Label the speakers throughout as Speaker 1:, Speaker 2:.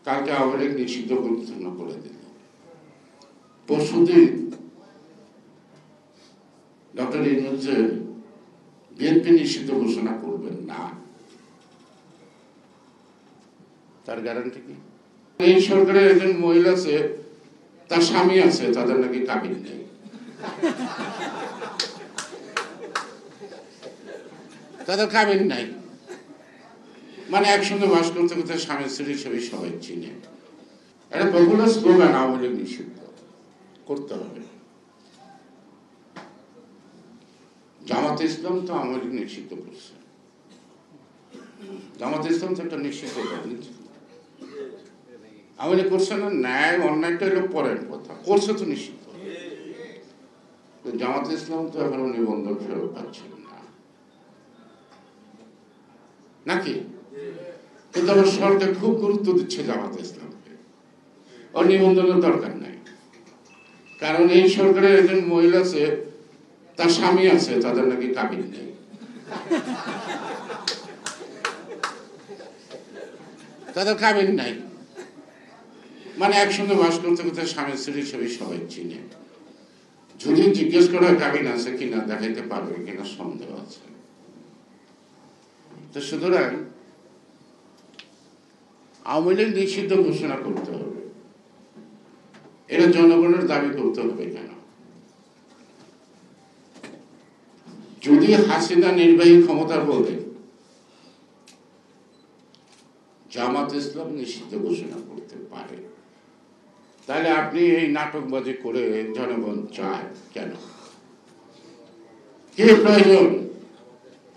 Speaker 1: কালকে আওয়ামী লীগ নিষিদ্ধ ঘোষণা করে দিল। পরশুদিন ডক্টর ইউনূস বিএনপি নিষিদ্ধ ঘোষণা করবেন না, তার গ্যারান্টি কি? এই সরকারের একজন মহিলা আছে, তার স্বামী আছে, তাদের নাকি কাবিন নেই। তাদের কাবিন নাই, মানে একসঙ্গে বাস করতে করতে স্বামী স্ত্রী হিসেবে সবাই চিনে। এটা পপুলার স্লোগান, আওয়ামী লীগ নিষিদ্ধ করতে হবে। জামাতে ইসলাম তো আওয়ামী লীগ নিষিদ্ধ করছে। জামাতে ইসলাম তো একটা নিষিদ্ধ রাজনীতি আওয়ামী লীগ করছে না। ন্যায় অন্যায়টা হলো পরের কথা, করছে তো নিষিদ্ধ। জামাতে ইসলাম তো এখনো নিবন্ধন ফেরত পাচ্ছেন না নাকি? কিন্তু আমার সরকার খুব গুরুত্ব দিচ্ছে জামাতে ইসলামকে, ওর নিবন্ধনের দরকার নাই। কারণ এই সরকারের একজন মহিলা আছে, তার স্বামী আছে, তাদের নাকি কাবিন নেই। তাদের কাবিন নাই, মানে একসঙ্গে বাস করতে করতে স্বামী স্ত্রী হিসেবে সবাই চিনে। যদি জিজ্ঞেস করা কাবিন আছে কিনা, দেখাইতে পারবে কিনা সন্দেহ আছে। তো সুতরাং আওয়ামী লীগ নিষিদ্ধ ঘোষণা করতে হবে, এটা জনগণের দাবি করতে হবে কেন? যদি হাসিনা নির্বাহী ক্ষমতার বলে জামাত ইসলাম নিষিদ্ধ ঘোষণা করতে পারে, তাহলে আপনি এই নাটকবাজি করে জনগণ চায় কেন? কি প্রয়োজন?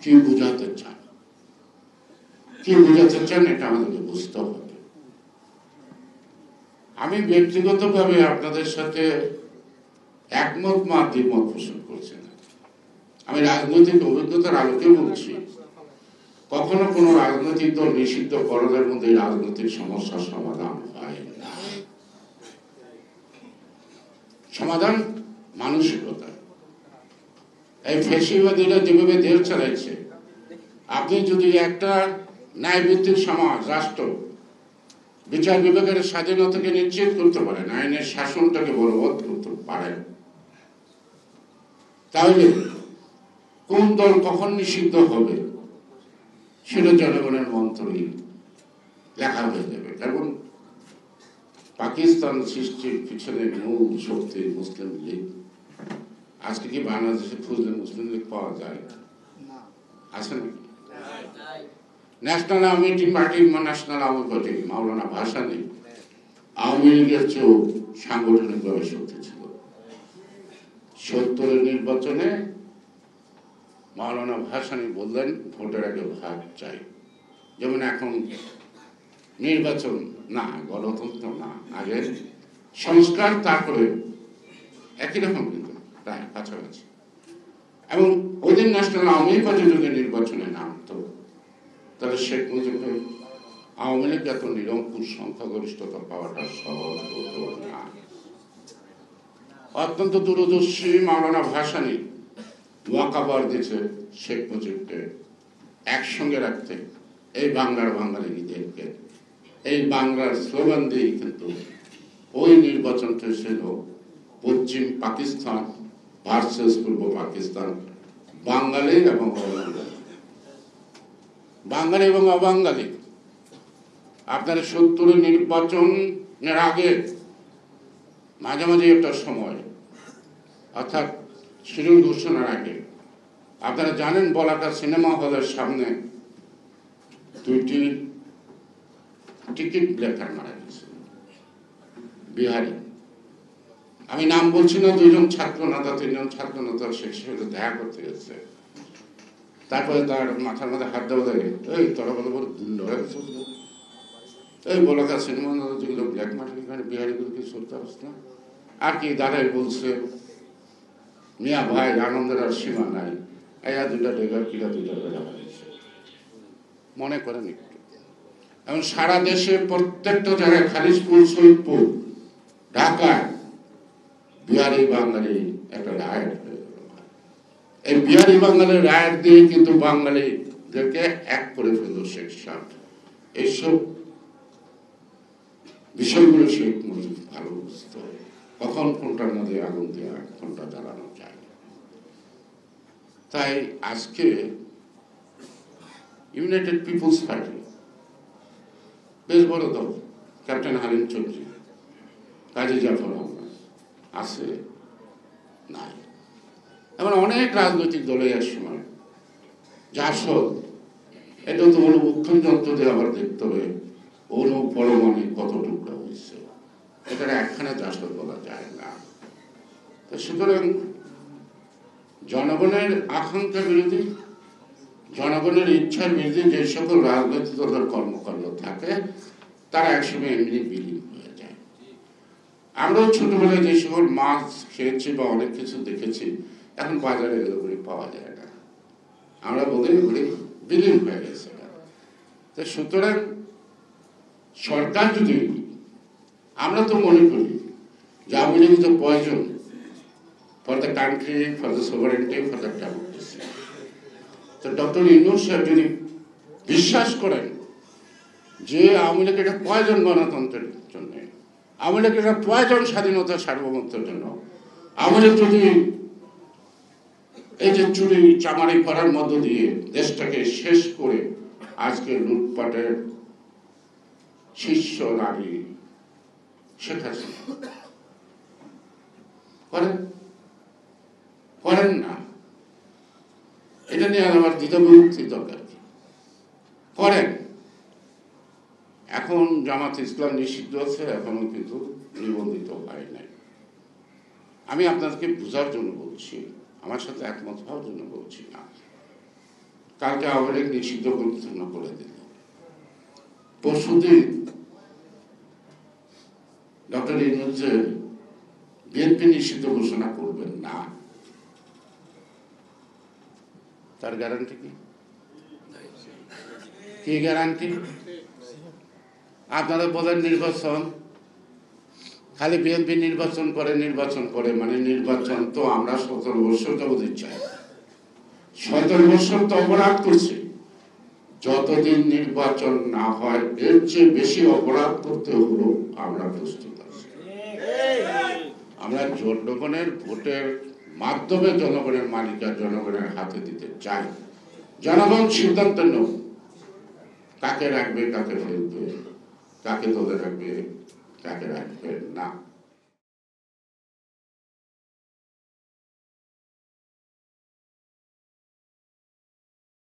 Speaker 1: কি বুঝাতে চান? কি বুঝাতে চান এটা আমাদেরকে বুঝতে হবে। আমি ব্যক্তিগতভাবে আপনাদের সাথে একমত বা দ্বিমত পোষণ করছি না। আমি রাজনৈতিক অভিজ্ঞতার আলোকে বলছি, কখনো কোনো রাজনৈতিক দল নিষিদ্ধ করার মধ্যে রাজনৈতিক সমস্যার সমাধান হয় না। সমাধান মানসিকতা। এই ফ্যাসিবাদীরা যেভাবে দেশ চালাইছে, আপনি যদি একটা ন্যায়ভিত্তিক সমাজ, রাষ্ট্র, বিচার বিভাগের স্বাধীনতাকে নিশ্চিত করতে পারেন, আইনের শাসনটাকে বলবৎ করতে পারেন, তাহলে কোন দল কখন নিষিদ্ধ হবে সেটা জনগণের মন্ত্রই লেখা হয়ে যাবে। এবং পাকিস্তান সৃষ্টির পিছনে মূল শক্তি মুসলিম লীগ। আজকে কি বাংলাদেশে খুঁজলে মুসলিম লীগ পাওয়া যায়? আছে নাকি? National Awami party, national Awami party Maulana Bhasani Awami লীগের চেয়েও সাংগঠনিকভাবে শক্তি ছিল। 70-এর নির্বাচনে মাওলানা ভাসানী বললেন ভোটের আগে ভাগ চাই। যেমন এখন নির্বাচন না, গণতন্ত্র না, আগে সংস্কার, তারপরে একই রকম কিন্তু প্রায় কাছাকাছি। এবং ওদের ন্যাশনাল আওয়ামী পার্টি যদি নির্বাচনে নামতো, তাহলে শেখ মুজিবের আওয়ামী লীগ এত নিরঙ্কুশ সংখ্যাগরিষ্ঠতা পাওয়াটা সহজ হতো না। অত্যন্ত দূরদর্শী মাওলানা ভাসানী ওয়াকাবার দিয়েছে শেখ মুজিবকে একসঙ্গে রাখতে, এই বাংলার বাঙালি নিজেকে, এই বাংলার স্লোগান দিয়েই কিন্তু ওই নির্বাচনটা ছিল পশ্চিম পাকিস্তান ভার্সেস পূর্ব পাকিস্তান, বাঙালি এবং অবাঙালি। বাঙালি এবং অবাঙালি আপনার 70-এর নির্বাচনের আগে মাঝামাঝি একটা সময়, অর্থাৎ শিডিউল ঘোষণার আগে, আপনারা জানেন বলাকা সিনেমা হলের সামনে 2টি টিকিট ব্লেকার মারা গেছে, বিহারি। আমি নাম বলছি না, 2জন ছাত্র নেতা, 3জন ছাত্র নেতা শেখ সাথে দেখা করতে গেছে। তারপরে তার মাথার মধ্যে হাত দেওয়া লাগে, এই তোরা বলে বড় দুর্ন হয়ে গেছে, এই বলাকা সিনেমা যেগুলো ব্ল্যাক মার্কেট, এখানে বিহারিগুলোকে চলতে আসছে না। আর কি দাঁড়াই বলছে, মিয়া ভাই আনন্দের আর সীমা নাই, এরা 2টা ডেগার কিরা 2টা বেড়া হয়েছে, মনে করেন একটু। এবং সারা দেশে প্রত্যেকটা জায়গায়, খালিশপুর, শহীদপুর, ঢাকায় বিহারি বাঙালি একটা রায়ট হয়ে গেল। এই বিহারি বাঙালির রায়ট দিয়ে কিন্তু বাঙালিদেরকে এক করে ফেলল শেখ সাহেব। এইসব বিষয়গুলো শেখ মুজিব ভালো বুঝত, কখন কোনটার মধ্যে আগুন দেওয়া কোনটা জ্বালানো যায়। তাই আজকে ইউনাইটেড পিপলস পার্টি বেশ বড় দল, ক্যাপ্টেন হালিম চৌধুরী, কাজী জাফর আহমদ আছে, নাই, এমন অনেক রাজনৈতিক দলে এক সময় জাসদ, এটা তো অনুবক্ষণ যন্ত্র দিয়ে আবার দেখতে হবে অনুপরমাণু কত টুকরা হয়েছে, এখানে একখানে জাসদ বলা যায় না। তো সুতরাং জনগণের আকাঙ্ক্ষা বিরোধী, জনগণের ইচ্ছার বিরোধী যে সকল রাজনৈতিক দলের কর্মকাণ্ড থাকে তারা একসময় এমনি বিলীন হয়ে যায়। আমরাও ছোটবেলায় যে সকল মাছ খেয়েছি বা অনেক কিছু দেখেছি এখন বাজারে গেলে করে পাওয়া যায় না, আমরা বলি বিলীন হয়ে গেছে। তো সুতরাং সরকার যদি, আমরা তো মনে করি যে আওয়ামী লীগ তো প্রয়োজন for the country, for the sovereignty, for the democracy. তো ডক্টর ইউনূস সাহেব যদি বিশ্বাস করেন যে আওয়ামী লীগ এটা প্রয়োজন গণতন্ত্রের জন্য, আওয়ামী লীগ এটা প্রয়োজন স্বাধীনতা সার্বভৌমত্বের জন্য, আওয়ামী লীগ যদি এই যে চুরি চামারি করার মধ্য দিয়ে দেশটাকে শেষ করে আজকে লুটপাটের শীর্ষ নারী শেখ হাসিনা করেন না, এটা নিয়ে আমার দ্বিধাবিভক্তি দরকার কি, করেন। এখন জামাত ইসলাম নিষিদ্ধ আছে, এখনো কিন্তু নিবন্ধিত হয় নাই। আমি আপনাদেরকে বোঝার জন্য বলছি, আমার সাথে একমত হওয়ার জন্য বলছি না। কালকে আওয়ামী লীগ নিষিদ্ধ ঘোষণা করে দিল, পরশুদিন ডক্টর ইউনূস বিএনপি নিষিদ্ধ ঘোষণা করবেন না, তার গ্যারান্টি কি? কি গ্যারান্টি? আপনারা বলেন নির্বাচন, খালি বিএনপি নির্বাচন করে মানে নির্বাচন তো আমরা 17 বছর যাবত চাই, 17 বছর তো অপরাধ করছি। যতদিন নির্বাচন না হয় এর চেয়ে বেশি অপরাধ করতে হলো আমরা প্রস্তুত আছি। আমরা জনগণের ভোটের মাধ্যমে জনগণের মালিকানা জনগণের হাতে দিতে চাই। জনগণ সিদ্ধান্ত নেব কাকে রাখবে, কাকে ফেলবে, কাকে দলে রাখবে, কাকে রাখবে না।